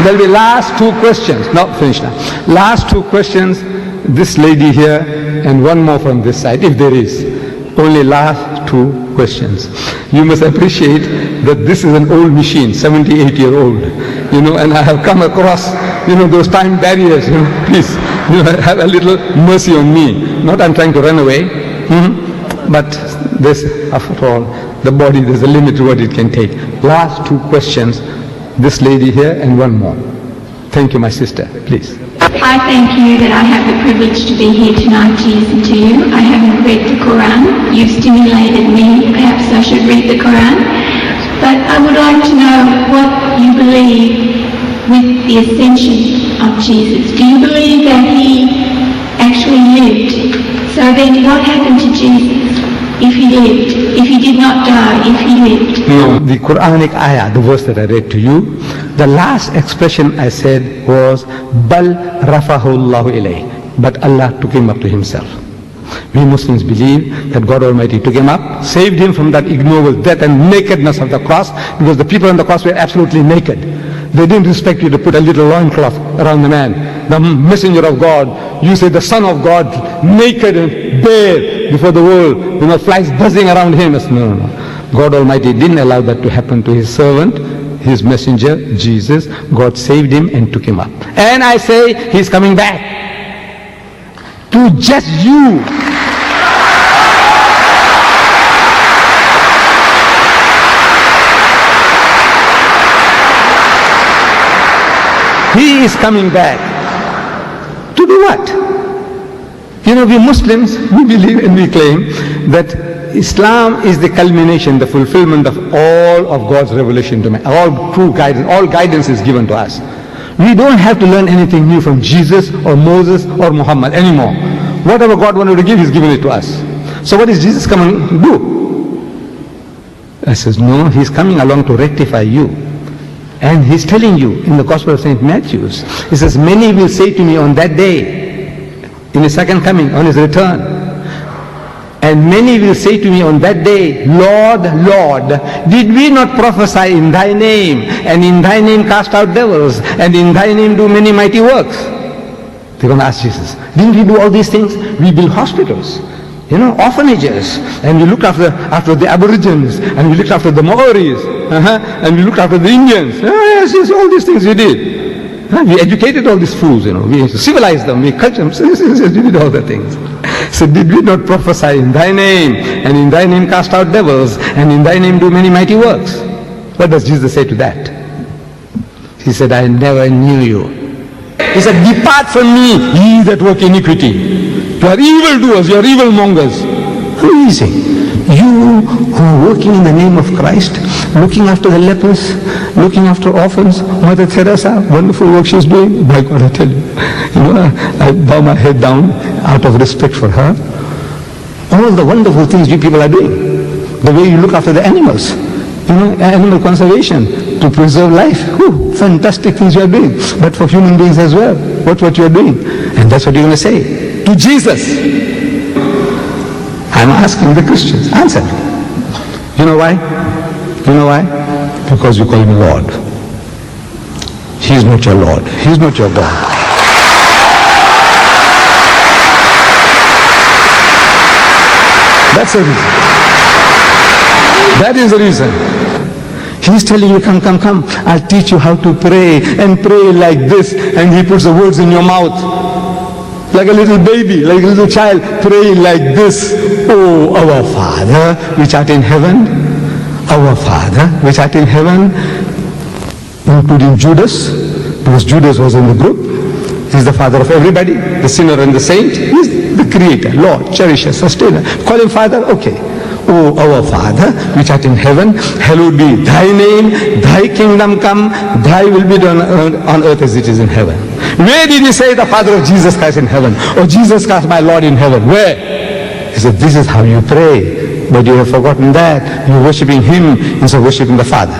There'll be last two questions. No, finish now. Last two questions. This lady here and one more from this side, if there is. Only last two questions. You must appreciate that this is an old machine, 78-year-old. And I have come across, those time barriers. Please, have a little mercy on me. Not I'm trying to run away, but this, after all, the body, there's a limit to what it can take. Last two questions. This lady here and one more. Thank you, my sister. Please. I thank you that I have the privilege to be here tonight to listen to you. I haven't read the Quran. You've stimulated me. Perhaps I should read the Quran. But I would like to know what you believe with the ascension of Jesus. Do you believe that he actually lived? So then what happened to Jesus if he lived? If he did not die, if he lived? No, the Quranic ayah, the verse that I read to you, the last expression I said was, Bal rafahu Allahu ilayh. But Allah took him up to himself. We Muslims believe that God Almighty took him up, saved him from that ignoble death and nakedness of the cross, because the people on the cross were absolutely naked. They didn't expect you to put a little loincloth around the man. The messenger of God, you say the son of God, naked and bare before the world, flies buzzing around him. No. God Almighty didn't allow that to happen to his servant, his messenger, Jesus. God saved him and took him up. And I say, he's coming back to just you. He is coming back. To do what? We Muslims, we believe and we claim that Islam is the culmination, the fulfillment of all of God's revelation to man. All true guidance, all guidance is given to us. We don't have to learn anything new from Jesus or Moses or Muhammad anymore. Whatever God wanted to give, He's given it to us. So what is Jesus coming to do? I says, no, He's coming along to rectify you. And He's telling you in the Gospel of St. Matthew, He says, many will say to me on that day, in His second coming, on His return, and many will say to me on that day, Lord, Lord, did we not prophesy in Thy name, and in Thy name cast out devils, and in Thy name do many mighty works? They're going to ask Jesus, didn't we do all these things? We built hospitals, orphanages, and we looked after the Aborigines, and we looked after the Maoris, and we looked after the Indians. Yes, all these things we did. We educated all these fools, we civilized them, we cultured them, we did all the things. So did we not prophesy in Thy name, and in Thy name cast out devils, and in Thy name do many mighty works? What does Jesus say to that? He said, I never knew you. He said, depart from me, ye that work iniquity. You are evildoers, you are evilmongers. Who is he? You who are working in the name of Christ, looking after the lepers, looking after orphans. Mother Teresa, wonderful work she's doing. My God, I tell you, I bow my head down out of respect for her. All the wonderful things you people are doing. The way you look after the animals, animal conservation, to preserve life. Whew, fantastic things you are doing. But for human beings as well, what you are doing. And that's what you're going to say to Jesus. I'm asking the Christians, answer me. You know why? Because you call him Lord. He's not your Lord. He's not your God. That's the reason. That is the reason. He's telling you, come, I'll teach you how to pray, and pray like this, and He puts the words in your mouth. Like a little baby, like a little child, praying like this. Oh, our Father, which art in heaven, our Father, which art in heaven, including Judas, because Judas was in the group. He's the father of everybody, the sinner and the saint. He's the creator, Lord, cherisher, sustainer. Call him Father, okay. Oh, our Father, which art in heaven, hallowed be Thy name, Thy kingdom come, Thy will be done on earth as it is in heaven. Where did He say the Father of Jesus Christ in heaven? Or Jesus Christ my Lord in heaven? Where? He said, this is how you pray. But you have forgotten that. You're worshipping Him instead of worshipping the Father.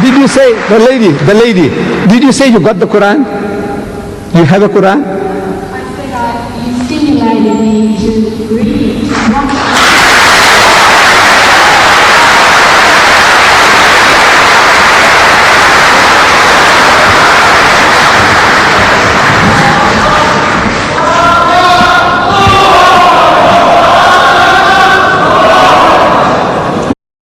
Did you say, the lady, did you say you got the Quran? You have a Quran?